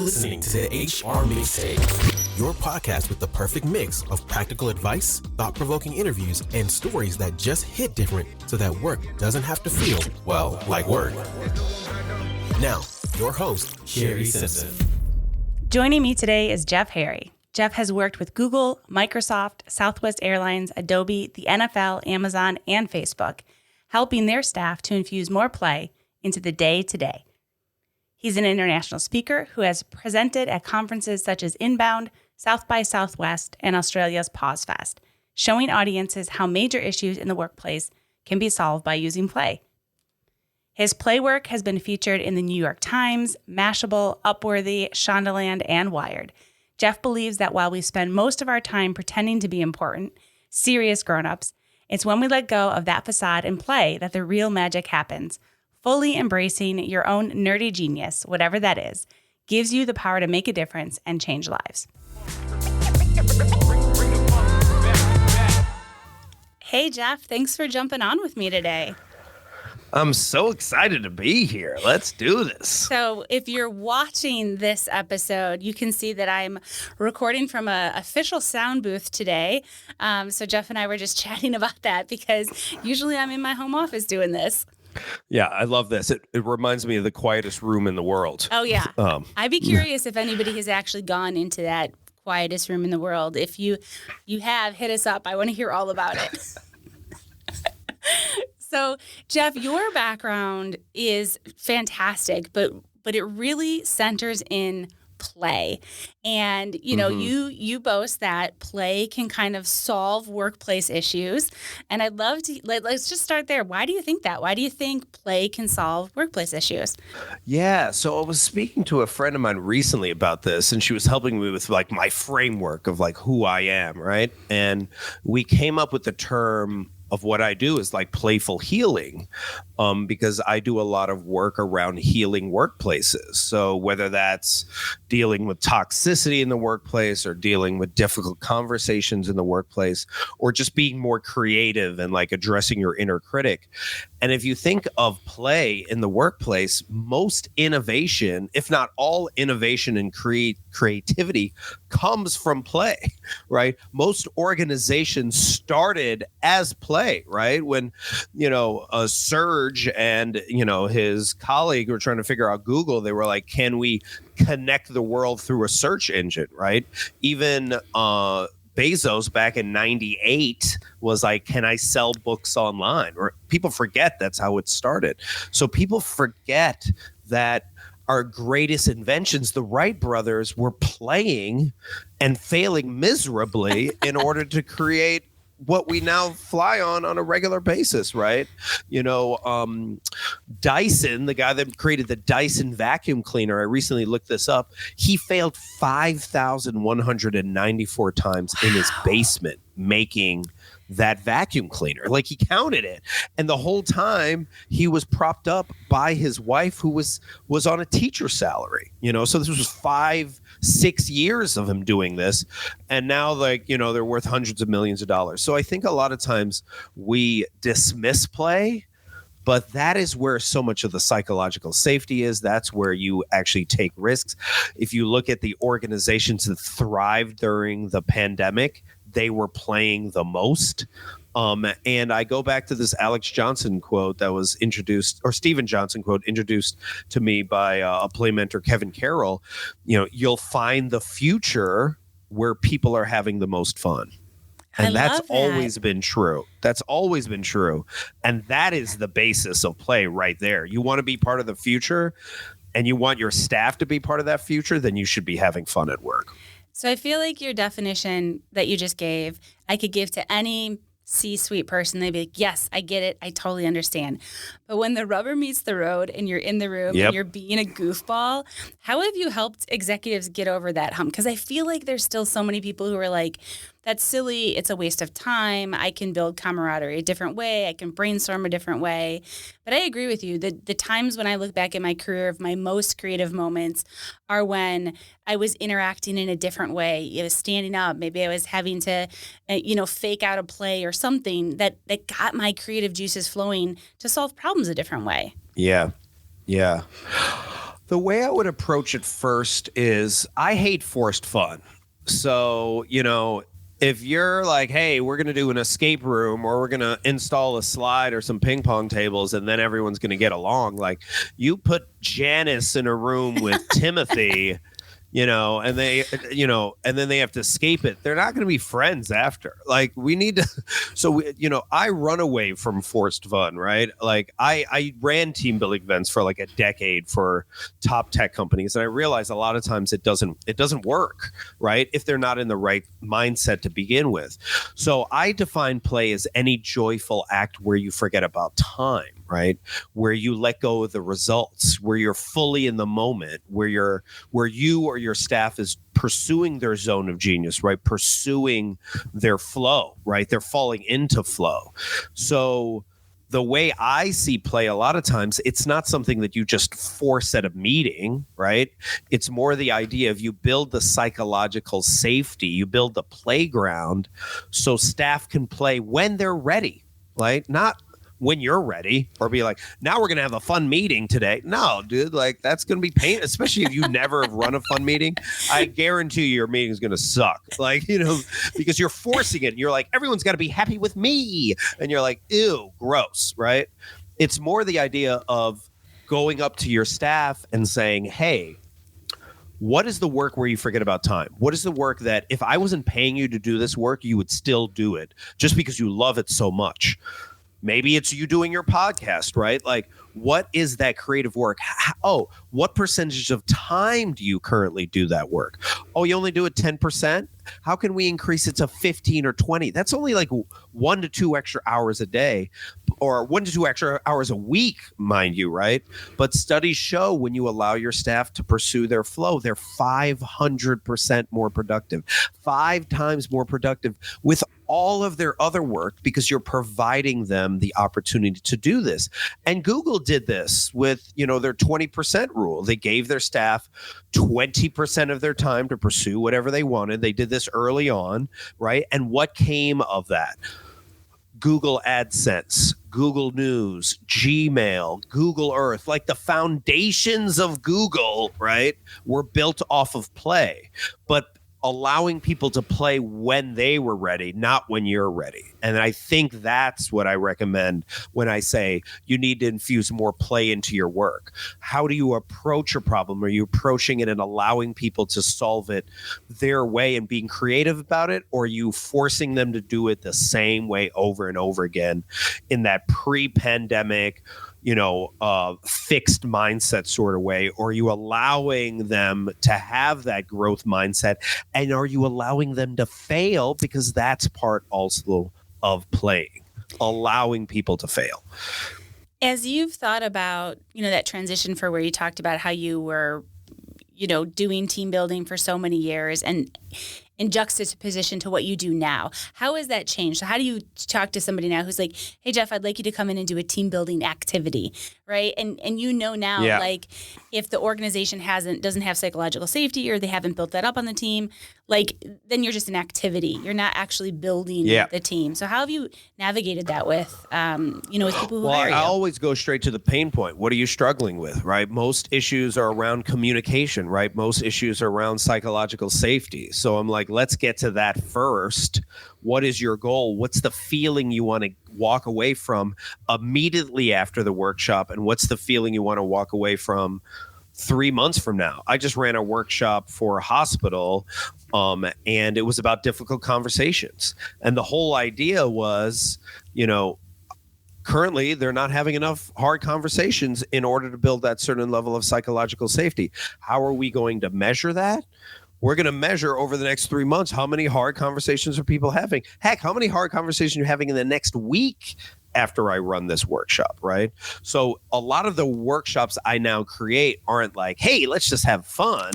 listening to the HR Mixtape, your podcast with the perfect mix of practical advice, thought-provoking interviews, and stories that just hit different so that work doesn't have to feel, well, like work. Now, your host, Sherry Simpson. Joining me today is Jeff Harry. Jeff has worked with Google, Microsoft, Southwest Airlines, Adobe, the NFL, Amazon, and Facebook, helping their staff to infuse more play into the day-to-day. He's an international speaker who has presented at conferences such as Inbound, South by Southwest, and Australia's Pause Fest, showing audiences how major issues in the workplace can be solved by using play. His play work has been featured in the New York Times, Mashable, Upworthy, Shondaland, and Wired. Jeff believes that while we spend most of our time pretending to be important, serious grown-ups, it's when we let go of that facade and play that the real magic happens. Fully embracing your own nerdy genius, whatever that is, gives you the power to make a difference and change lives. Hey, Jeff, thanks for jumping on with me today. I'm so excited to be here. Let's do this. So if you're watching this episode, you can see that I'm recording from an official sound booth today. So Jeff and I were just chatting about that because usually I'm in my home office doing this. Yeah, I love this. It reminds me of the quietest room in the world. Oh, yeah. I'd be curious if anybody has actually gone into that quietest room in the world. If you have, hit us up. I want to hear all about it. So, Jeff, your background is fantastic, but it really centers in play. And, you know, you boast that play can kind of solve workplace issues. And I'd love to, let's just start there. Why do you think that? Why do you think play can solve workplace issues? Yeah. So I was speaking to a friend of mine recently about this, and she was helping me with like my framework of like who I am, right? And we came up with the term of what I do is like playful healing, because I do a lot of work around healing workplaces. So whether that's dealing with toxicity in the workplace or dealing with difficult conversations in the workplace or just being more creative and like addressing your inner critic. And if you think of play in the workplace, most innovation, if not all innovation and creativity comes from play, right? Most organizations started as play, right? When, Serge and, his colleague were trying to figure out Google, they were like, can we connect the world through a search engine, right? Even Bezos back in 98 was like, can I sell books online? Or people forget that's how it started. So people forget that our greatest inventions, the Wright brothers, were playing and failing miserably in order to create what we now fly on a regular basis, right? Dyson, the guy that created the Dyson vacuum cleaner, I recently looked this up. He failed 5,194 times in his basement making that vacuum cleaner. Like, he counted it. And the whole time he was propped up by his wife, who was on a teacher salary, so this was 5-6 years of him doing this. And now, they're worth hundreds of millions of dollars. So I think a lot of times we dismiss play, but that is where so much of the psychological safety is. That's where you actually take risks. If you look at the organizations that thrived during the pandemic, they were playing the most. And I go back to this Alex Johnson quote that was introduced, or Steven Johnson quote introduced to me by a play mentor, Kevin Carroll. You'll find the future where people are having the most fun. And that's always been true. That's always been true. And that is the basis of play right there. You want to be part of the future and you want your staff to be part of that future, then you should be having fun at work. So I feel like your definition that you just gave, I could give to any C-suite person. They'd be like, yes, I get it. I totally understand. But when the rubber meets the road and you're in the room and you're being a goofball, how have you helped executives get over that hump? Because I feel like there's still so many people who are like, that's silly. It's a waste of time. I can build camaraderie a different way. I can brainstorm a different way. But I agree with you. The times when I look back at my career of my most creative moments are when I was interacting in a different way. It was standing up. Maybe I was having to, fake out a play or something that got my creative juices flowing to solve problems a different way. Yeah. The way I would approach it first is I hate forced fun. So, if you're like, hey, we're going to do an escape room or we're going to install a slide or some ping pong tables and then everyone's going to get along, like you put Janice in a room with Timothy, and then they have to escape it. They're not going to be friends after. Like we need to. So, I run away from forced fun, right? Like I ran team building events for like a decade for top tech companies. And I realized a lot of times it doesn't work, right? If they're not in the right mindset to begin with. So I define play as any joyful act where you forget about time, right? Where you let go of the results, where you're fully in the moment, where you or your staff is pursuing their zone of genius, right? Pursuing their flow, right? They're falling into flow. So the way I see play a lot of times, it's not something that you just force at a meeting, right? It's more the idea of you build the psychological safety, you build the playground so staff can play when they're ready, right? Not when you're ready, or be like, now we're going to have a fun meeting today. No, dude, like that's going to be pain, especially if you never have run a fun meeting. I guarantee you your meeting is going to suck. Like, because you're forcing it. And you're like, everyone's got to be happy with me. And you're like, ew, gross, right? It's more the idea of going up to your staff and saying, hey, what is the work where you forget about time? What is the work that if I wasn't paying you to do this work, you would still do it just because you love it so much? Maybe it's you doing your podcast, right? Like, what is that creative work? What percentage of time do you currently do that work? Oh, you only do it 10%? How can we increase it to 15 or 20? That's only like 1 to 2 extra hours a day, or 1 to 2 extra hours a week, mind you, right? But studies show when you allow your staff to pursue their flow, they're 500% more productive, 5 times more productive with all of their other work, because you're providing them the opportunity to do this. And Google did this with, their 20% rule. They gave their staff 20% of their time to pursue whatever they wanted. They did this early on, right? And what came of that? Google AdSense, Google News, Gmail, Google Earth, like the foundations of Google, right, were built off of play. But allowing people to play when they were ready, not when you're ready. And I think that's what I recommend when I say you need to infuse more play into your work. How do you approach a problem? Are you approaching it and allowing people to solve it their way and being creative about it? Or are you forcing them to do it the same way over and over again in that pre-pandemic, fixed mindset sort of way? Or are you allowing them to have that growth mindset? And are you allowing them to fail? Because that's part also of playing, allowing people to fail. As you've thought about, that transition for where you talked about how you were, doing team building for so many years and in juxtaposition to what you do now, how has that changed? So how do you talk to somebody now who's like, hey, Jeff, I'd like you to come in and do a team building activity, right? And now, like if the organization doesn't have psychological safety or they haven't built that up on the team, like then you're just an activity. You're not actually building the team. So how have you navigated that with, with people who hire you? I always go straight to the pain point. What are you struggling with, right? Most issues are around communication, right? Most issues are around psychological safety. So I'm like, let's get to that first. What is your goal? What's the feeling you want to walk away from immediately after the workshop? And what's the feeling you want to walk away from 3 months from now? I just ran a workshop for a hospital, and it was about difficult conversations. And the whole idea was, currently they're not having enough hard conversations in order to build that certain level of psychological safety. How are we going to measure that? We're going to measure over the next 3 months how many hard conversations are people having. Heck, how many hard conversations are you having in the next week after I run this workshop, right? So a lot of the workshops I now create aren't like, hey, let's just have fun.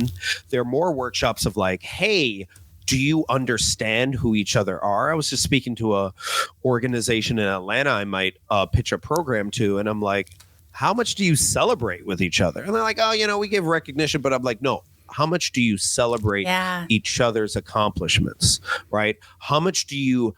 They're more workshops of like, hey, do you understand who each other are? I was just speaking to a organization in Atlanta I might pitch a program to, and I'm like, how much do you celebrate with each other? And they're like, oh, we give recognition, but I'm like, no. How much do you celebrate each other's accomplishments, right? How much do you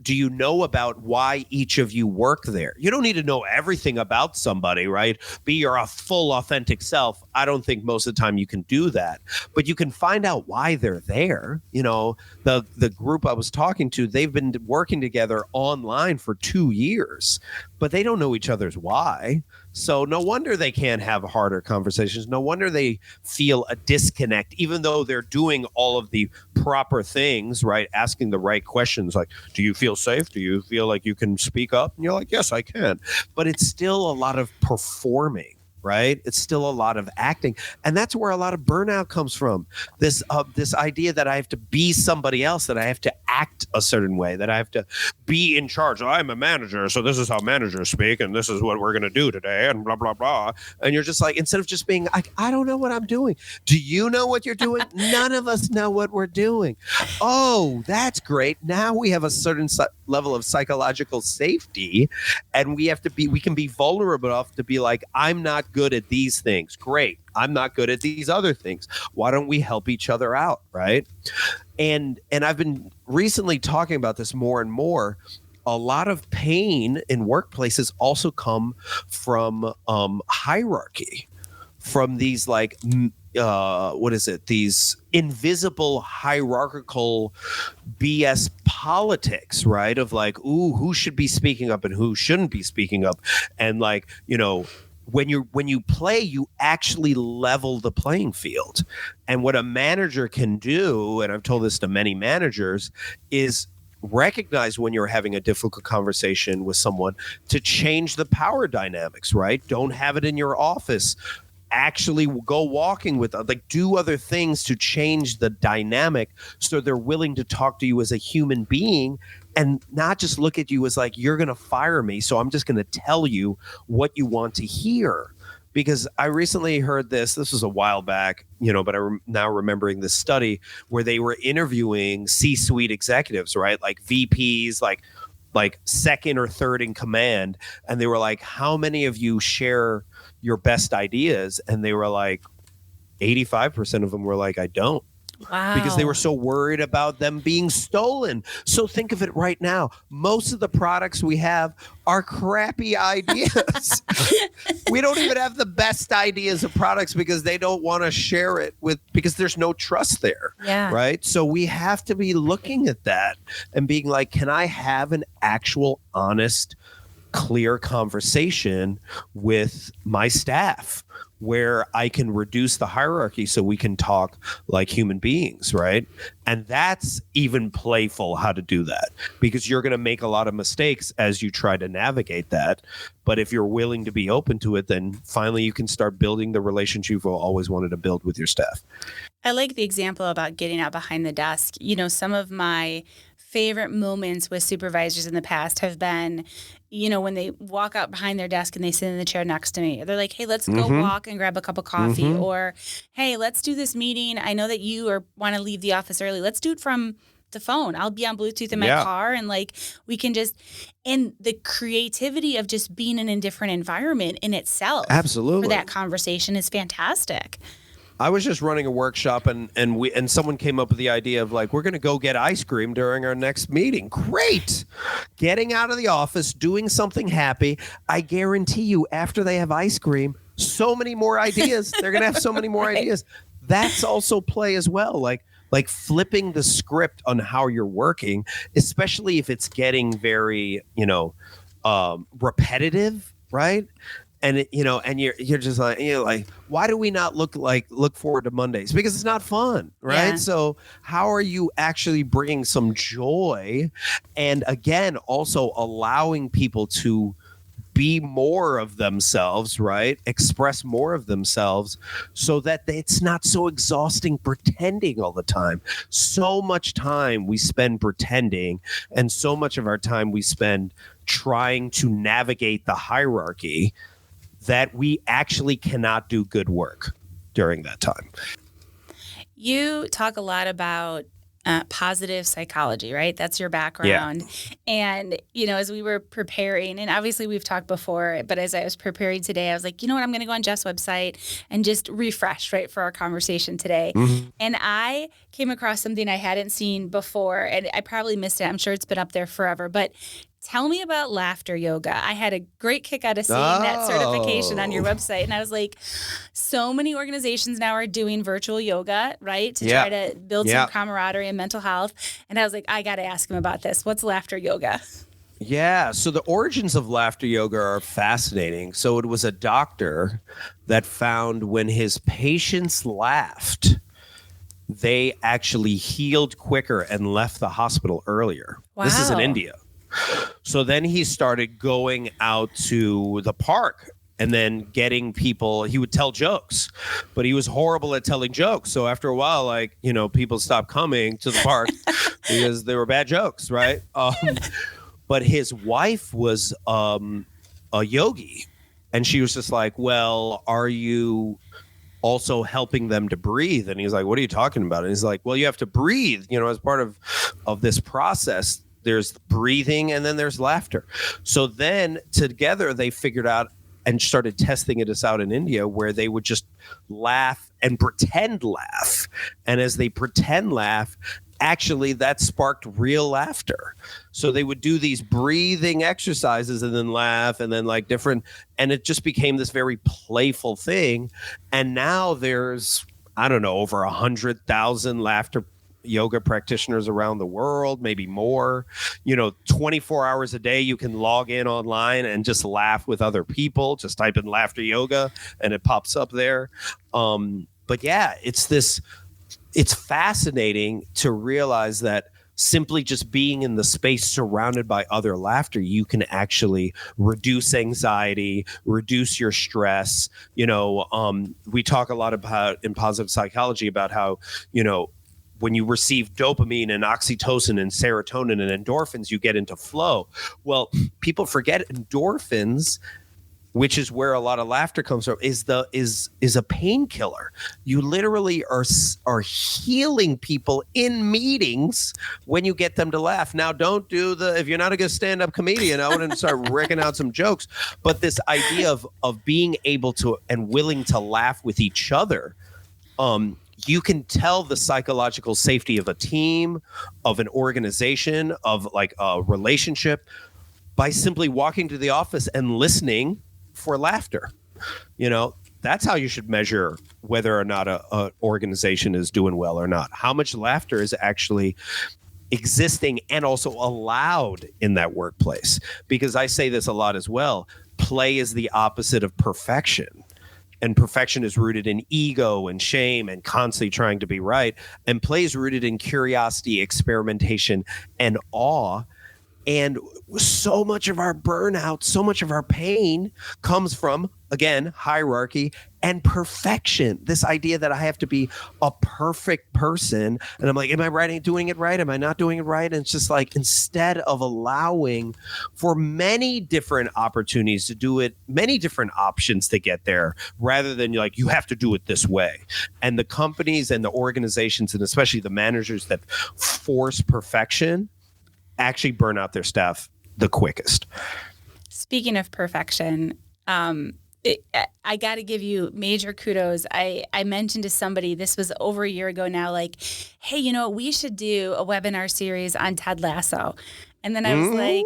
do you know about why each of you work there? You don't need to know everything about somebody, right? Be your full authentic self. I don't think most of the time you can do that, but you can find out why they're there. You know, the group I was talking to, they've been working together online for 2 years, but they don't know each other's why. So no wonder they can't have harder conversations. No wonder they feel a disconnect, even though they're doing all of the proper things, right? Asking the right questions like, do you feel safe? Do you feel like you can speak up? And you're like, yes, I can. But it's still a lot of performing. Right? It's still a lot of acting. And that's where a lot of burnout comes from. This idea that I have to be somebody else, that I have to act a certain way, that I have to be in charge. I'm a manager, so this is how managers speak, and this is what we're going to do today, and blah, blah, blah. And you're just like, instead of just being like, I don't know what I'm doing. Do you know what you're doing? None of us know what we're doing. Oh, that's great. Now we have a certain level of psychological safety, and we can be vulnerable enough to be like, I'm not good at these things. Great. I'm not good at these other things. Why don't we help each other out, right? And I've been recently talking about this more and more. A lot of pain in workplaces also come from hierarchy, from these like these invisible hierarchical BS politics, right? Of like, ooh, who should be speaking up and who shouldn't be speaking up, and like, you know, when you play, you actually level the playing field. And what a manager can do, and I've told this to many managers, is recognize when you're having a difficult conversation with someone to change the power dynamics, right? Don't have it in your office. Actually go walking with, like, do other things to change the dynamic so they're willing to talk to you as a human being and not just look at you as like, you're going to fire me, so I'm just going to tell you what you want to hear. Because I recently heard this was a while back, you know, but I'm now remembering this study where they were interviewing C-suite executives, right? Like VPs, like second or third in command. And they were like, how many of you share your best ideas? And they were like, 85% of them were like, I don't. Wow. Because they were so worried about them being stolen. So think of it right now. Most of the products we have are crappy ideas. We don't even have the best ideas of products because they don't want to share it because there's no trust there. Yeah. Right. So we have to be looking at that and being like, can I have an actual, honest, clear conversation with my staff where I can reduce the hierarchy so we can talk like human beings, right? And that's even playful how to do that, because you're going to make a lot of mistakes as you try to navigate that. But if you're willing to be open to it, then finally you can start building the relationship you've always wanted to build with your staff. I like the example about getting out behind the desk. You know, some of my favorite moments with supervisors in the past have been, you know, when they walk out behind their desk and they sit in the chair next to me. They're like, hey, let's go walk and grab a cup of coffee. Or, hey, let's do this meeting. I know that you want to leave the office early. Let's do it from the phone. I'll be on Bluetooth in my car, and like we can just, and the creativity of just being in a different environment in itself. Absolutely. For that conversation is fantastic. I was just running a workshop and someone came up with the idea of like, we're going to go get ice cream during our next meeting. Great. Getting out of the office, doing something happy. I guarantee you after they have ice cream, so many more ideas. They're going to have so many more ideas. That's also play as well. Like flipping the script on how you're working, especially if it's getting very, you know, repetitive, right? And and you're just like, like, why do we not look forward to Mondays? Because it's not fun, right? Yeah. So how are you actually bringing some joy, and again, also allowing people to be more of themselves, right? Express more of themselves, so that it's not so exhausting pretending all the time. So much time we spend pretending, and so much of our time we spend trying to navigate the hierarchy, that we actually cannot do good work during that time. You talk a lot about positive psychology, right? That's your background. Yeah. And, as we were preparing, and obviously we've talked before, but as I was preparing today, I was like, you know what, I'm going to go on Jeff's website and just refresh, right, for our conversation today. Mm-hmm. And I came across something I hadn't seen before, and I probably missed it. I'm sure it's been up there forever, but tell me about laughter yoga. I had a great kick out of seeing that certification on your website. And I was like, so many organizations now are doing virtual yoga, right? To try to build some camaraderie and mental health. And I was like, I got to ask him about this. What's laughter yoga? Yeah. So the origins of laughter yoga are fascinating. So it was a doctor that found when his patients laughed, they actually healed quicker and left the hospital earlier. Wow. This is in India. So then he started going out to the park and then getting people. He would tell jokes, but he was horrible at telling jokes. So after a while, people stopped coming to the park because they were bad jokes, right? But his wife was a yogi, and she was just like, well, are you also helping them to breathe? And he's like, what are you talking about? And he's like, well, you have to breathe, as part of this process. There's breathing and then there's laughter. So then together they figured out and started testing this out in India, where they would just laugh and pretend laugh. And as they pretend laugh, actually that sparked real laughter. So they would do these breathing exercises and then laugh and then different. And it just became this very playful thing. And now there's, over 100,000 laughter yoga practitioners around the world, maybe more. 24 hours a day you can log in online and just laugh with other people. Just type in laughter yoga and it pops up there. But yeah, it's fascinating to realize that simply just being in the space surrounded by other laughter, you can actually reduce anxiety, reduce your stress. We talk a lot about in positive psychology about how, when you receive dopamine and oxytocin and serotonin and endorphins, you get into flow. Well, people forget endorphins, which is where a lot of laughter comes from, is a painkiller. You literally are healing people in meetings when you get them to laugh. Now, don't do if you're not a good stand-up comedian, I wouldn't start wrecking out some jokes. But this idea of being able to and willing to laugh with each other, you can tell the psychological safety of a team, of an organization, of a relationship by simply walking to the office and listening for laughter. That's how you should measure whether or not an organization is doing well or not. How much laughter is actually existing and also allowed in that workplace? Because I say this a lot as well. Play is the opposite of perfection. And perfection is rooted in ego and shame and constantly trying to be right. And play is rooted in curiosity, experimentation, and awe. And so much of our burnout, so much of our pain comes from, again, hierarchy and perfection. This idea that I have to be a perfect person. And I'm like, am I doing it right? Am I not doing it right? And it's just instead of allowing for many different opportunities to do it, many different options to get there, rather than you have to do it this way. And the companies and the organizations, and especially the managers that force perfection, actually burn out their staff the quickest. Speaking of perfection, I got to give you major kudos. I mentioned to somebody, this was over a year ago now, hey, we should do a webinar series on Ted Lasso. And then I was like,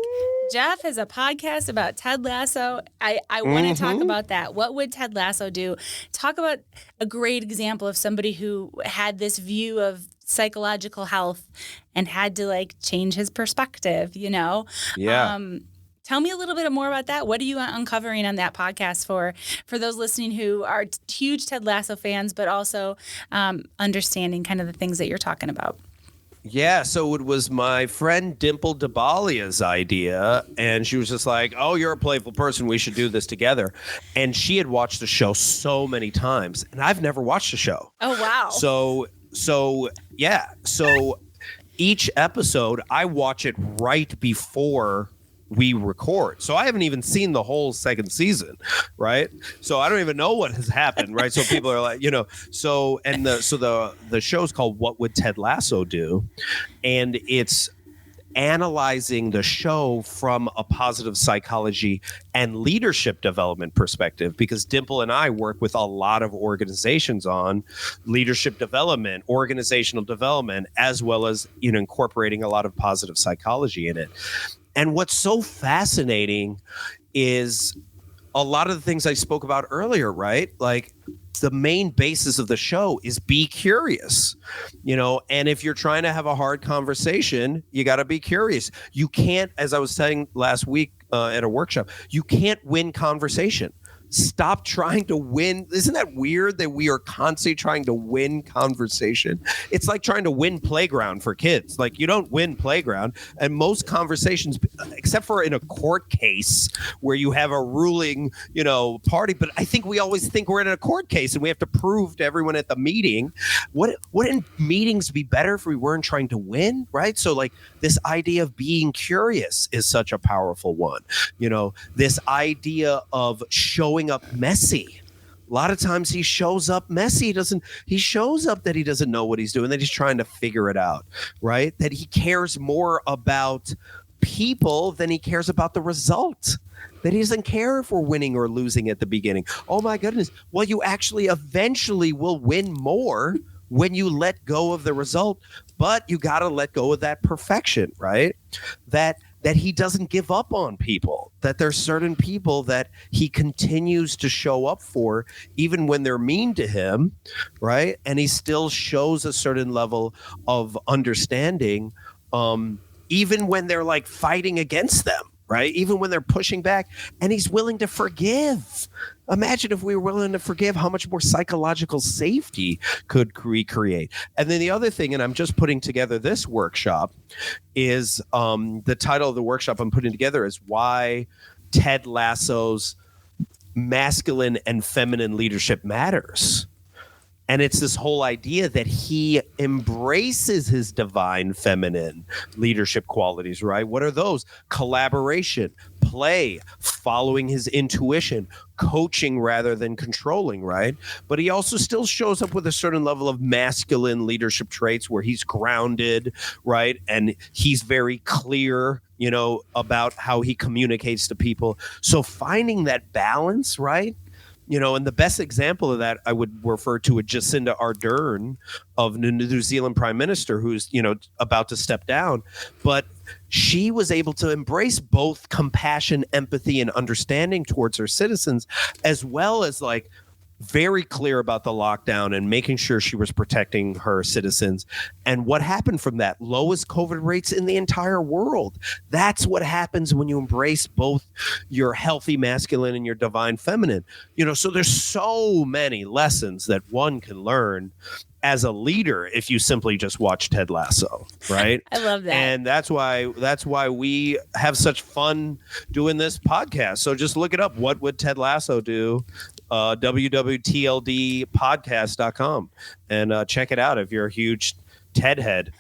Jeff has a podcast about Ted Lasso. I want to talk about that. What would Ted Lasso do? Talk about a great example of somebody who had this view of psychological health and had to change his perspective, Yeah. Tell me a little bit more about that. What are you uncovering on that podcast for those listening who are huge Ted Lasso fans, but also understanding kind of the things that you're talking about? Yeah, so it was my friend Dimple Dabalia's idea, and she was just like, oh, you're a playful person. We should do this together. And she had watched the show so many times, and I've never watched the show. Oh, wow. So each episode, I watch it right before we record. So I haven't even seen the whole second season, right? So I don't even know what has happened, right? So people are like, the show's called What Would Ted Lasso Do? And it's analyzing the show from a positive psychology and leadership development perspective, because Dimple and I work with a lot of organizations on leadership development, organizational development, as well as, incorporating a lot of positive psychology in it. And what's so fascinating is a lot of the things I spoke about earlier, right? Like, the main basis of the show is be curious, and if you're trying to have a hard conversation, you got to be curious. You can't, as I was saying last week at a workshop, you can't win conversation. Stop trying to win. Isn't that weird that we are constantly trying to win conversation? It's like trying to win playground for kids. Like, you don't win playground. And most conversations, except for in a court case where you have a ruling, party. But I think we always think we're in a court case and we have to prove to everyone at the meeting. Wouldn't meetings be better if we weren't trying to win, right? So, like, this idea of being curious is such a powerful one. This idea of showing up messy. A lot of times he shows up messy. He shows up that he doesn't know what he's doing, that he's trying to figure it out, right? That he cares more about people than he cares about the result. That he doesn't care if we're winning or losing at the beginning. Oh my goodness. Well, you actually eventually will win more when you let go of the result, but you got to let go of that perfection, right? That he doesn't give up on people, that there's certain people that he continues to show up for, even when they're mean to him, right? And he still shows a certain level of understanding, even when they're like fighting against them, right? Even when they're pushing back, and he's willing to forgive. Imagine if we were willing to forgive, how much more psychological safety could we create? And then the other thing, and I'm just putting together this workshop, is the title of the workshop I'm putting together is Why Ted Lasso's Masculine and Feminine Leadership Matters. And it's this whole idea that he embraces his divine feminine leadership qualities, right? What are those? Collaboration, play, following his intuition, coaching rather than controlling, right? But he also still shows up with a certain level of masculine leadership traits where he's grounded, right? And he's very clear, about how he communicates to people. So finding that balance, right? And the best example of that I would refer to a Jacinda Ardern of the New Zealand Prime Minister, who's, about to step down. But she was able to embrace both compassion, empathy, and understanding towards her citizens, as well as like very clear about the lockdown and making sure she was protecting her citizens. And what happened from that? Lowest COVID rates in the entire world. That's what happens when you embrace both your healthy masculine and your divine feminine. So there's so many lessons that one can learn as a leader if you simply just watch Ted Lasso, right? I love that. And that's why we have such fun doing this podcast. So just look it up. What would Ted Lasso do? www.tldpodcast.com and check it out if you're a huge Ted head.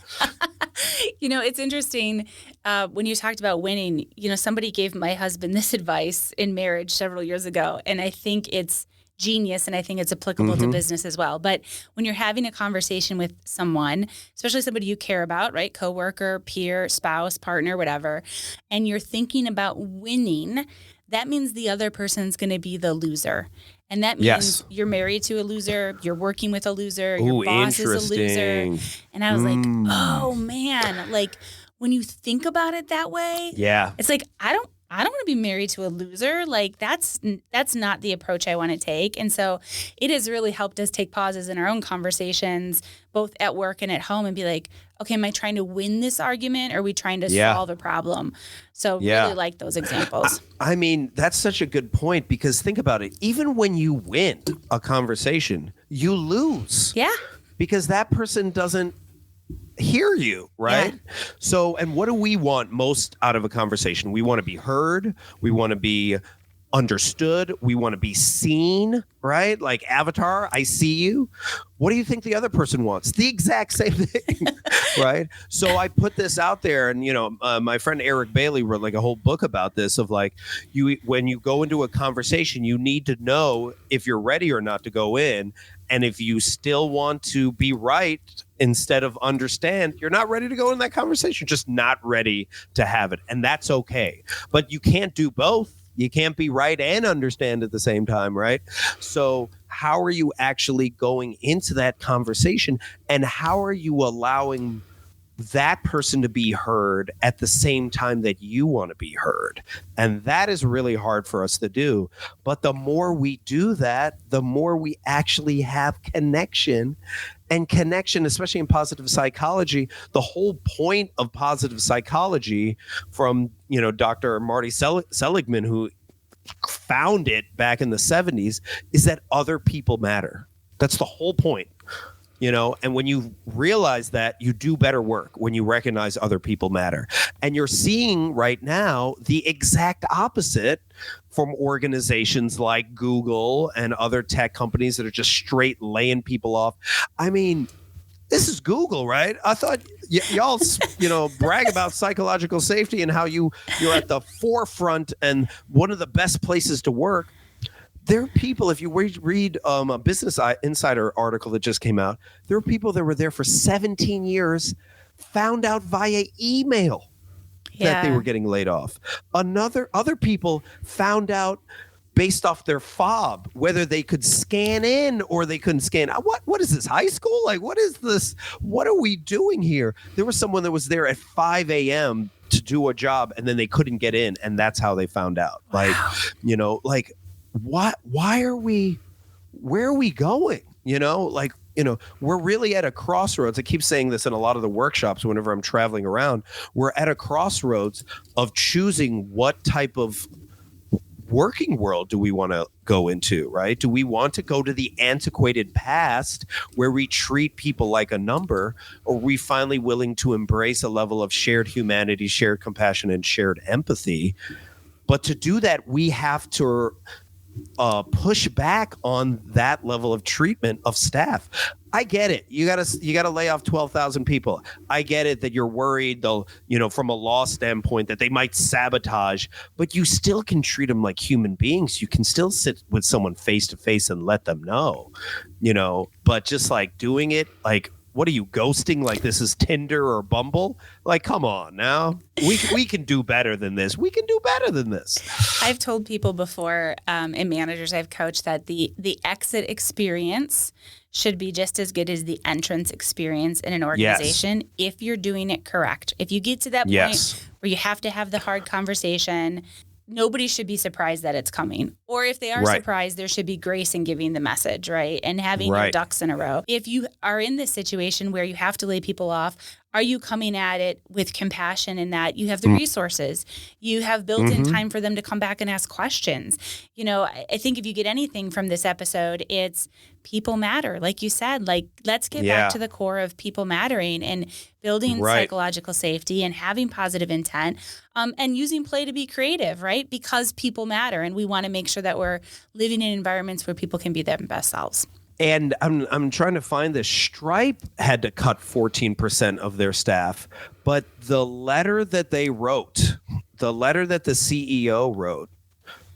It's interesting when you talked about winning. Somebody gave my husband this advice in marriage several years ago, and I think it's genius, and I think it's applicable to business as well. But when you're having a conversation with someone, especially somebody you care about, right? Coworker, peer, spouse, partner, whatever, and you're thinking about winning, that means the other person's going to be the loser. And that means you're married to a loser, you're working with a loser, your boss is a loser. And I was like, oh man, like when you think about it that way, it's like, I don't want to be married to a loser. Like that's not the approach I want to take. And so it has really helped us take pauses in our own conversations, both at work and at home, and be like, okay, am I trying to win this argument? Or are we trying to solve a problem? So really like those examples. I mean, that's such a good point, because think about it. Even when you win a conversation, you lose. Yeah. Because that person doesn't hear you, right? Yeah. So, and what do we want most out of a conversation? We want to be heard. We want to be understood. We want to be seen, right? Like Avatar, I see you. What do you think the other person wants? The exact same thing, right? So I put this out there, and my friend Eric Bailey wrote like a whole book about this. Of like, when you go into a conversation, you need to know if you're ready or not to go in, and if you still want to be right instead of understand, you're not ready to go in that conversation. You're just not ready to have it, and that's okay. But you can't do both. You can't be right and understand at the same time, right? So how are you actually going into that conversation, and how are you allowing that person to be heard at the same time that you want to be heard? And that is really hard for us to do. But the more we do that, the more we actually have connection. And connection, especially in positive psychology, the whole point of positive psychology from, Dr. Marty Seligman, who found it back in the 70s, is that other people matter. That's the whole point. And when you realize that, you do better work when you recognize other people matter. And you're seeing right now the exact opposite from organizations like Google and other tech companies that are just straight laying people off. I mean, this is Google, right? I thought y'all, brag about psychological safety and how you're at the forefront and one of the best places to work. There are people, if you read a Business Insider article that just came out, there are people that were there for 17 years, found out via email that they were getting laid off. Other people found out based off their fob, whether they could scan in or they couldn't scan. What is this, high school? Like, what is this? What are we doing here? There was someone that was there at 5 a.m. to do a job, and then they couldn't get in, and that's how they found out. Like, why are we, where are we going? We're really at a crossroads. I keep saying this in a lot of the workshops whenever I'm traveling around. We're at a crossroads of choosing what type of working world do we want to go into, right? Do we want to go to the antiquated past where we treat people like a number, or are we finally willing to embrace a level of shared humanity, shared compassion, and shared empathy? But to do that, we have to push back on that level of treatment of staff. I get it. You gotta lay off 12,000 people. I get it that you're worried they'll, from a law standpoint, that they might sabotage, but you still can treat them like human beings. You can still sit with someone face to face and let them know, but just like doing it, like, what are you, ghosting like this is Tinder or Bumble? Like, come on now. We can do better than this. We can do better than this. I've told people before, and managers I've coached, that the exit experience should be just as good as the entrance experience in an organization, if you're doing it correct. If you get to that point where you have to have the hard conversation, nobody should be surprised that it's coming. Or if they are surprised, there should be grace in giving the message, right? And having your ducks in a row. If you are in this situation where you have to lay people off, are you coming at it with compassion in that you have the resources? You have built-in time for them to come back and ask questions. I think if you get anything from this episode, it's people matter. Like you said, let's get back to the core of people mattering and building psychological safety and having positive intent, and using play to be creative, right? Because people matter, and we want to make sure that we're living in environments where people can be their best selves. And I'm trying to find this. Stripe had to cut 14% of their staff, but the letter that they wrote, the letter that the CEO wrote,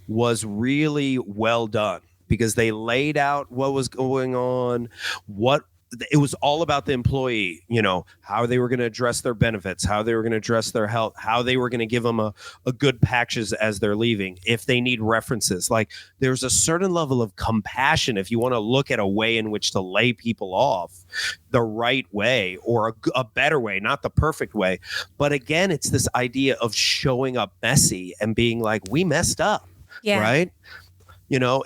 was really well done, because they laid out what was going on, it was all about the employee, how they were going to address their benefits, how they were going to address their health, how they were going to give them a good package as they're leaving, if they need references. Like, there's a certain level of compassion if you want to look at a way in which to lay people off the right way, or a better way, not the perfect way. But again, it's this idea of showing up messy and being like, we messed up, right?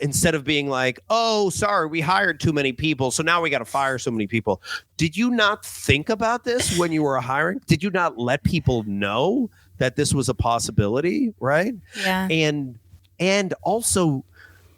Instead of being like, oh, sorry, we hired too many people, so now we got to fire so many people. Did you not think about this when you were hiring? Did you not let people know that this was a possibility, right? Yeah. And also,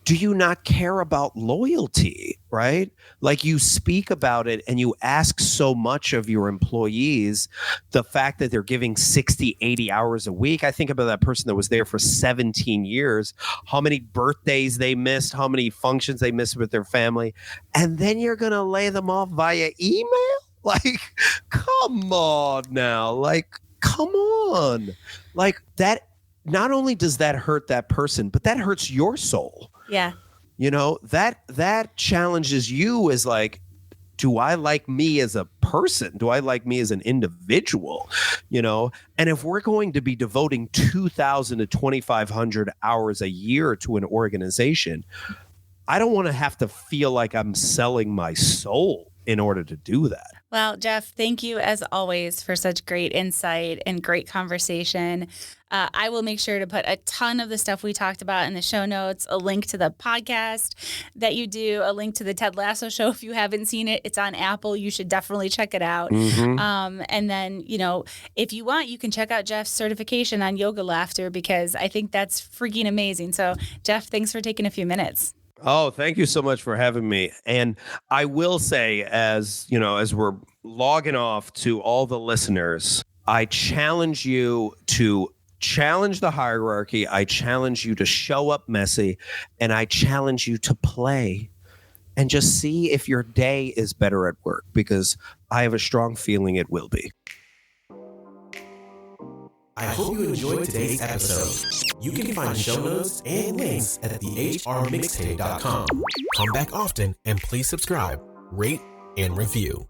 do you not care about loyalty, right? Like you speak about it and you ask so much of your employees, the fact that they're giving 60, 80 hours a week. I think about that person that was there for 17 years, how many birthdays they missed, how many functions they missed with their family. And then you're going to lay them off via email? Like, come on now. Like, come on. Like that. Not only does that hurt that person, but that hurts your soul. Yeah. You know, that challenges you as like, do I like me as a person? Do I like me as an individual? You know, and if we're going to be devoting 2,000 to 2,500 hours a year to an organization, I don't want to have to feel like I'm selling my soul in order to do that. Well, Jeff, thank you as always for such great insight and great conversation. I will make sure to put a ton of the stuff we talked about in the show notes, a link to the podcast that you do, a link to the Ted Lasso show. If you haven't seen it, it's on Apple. You should definitely check it out. And then, you know, if you want, you can check out Jeff's certification on yoga laughter, because I think that's freaking amazing. So, Jeff, thanks for taking a few minutes. Oh, thank you so much for having me. And I will say, as you know, as we're logging off, to all the listeners, I challenge you to challenge the hierarchy. I challenge you to show up messy, and I challenge you to play and just see if your day is better at work, because I have a strong feeling it will be. I hope you enjoyed today's episode. You can find show notes and links at thehrmixtape.com. Come back often and please subscribe, rate, and review.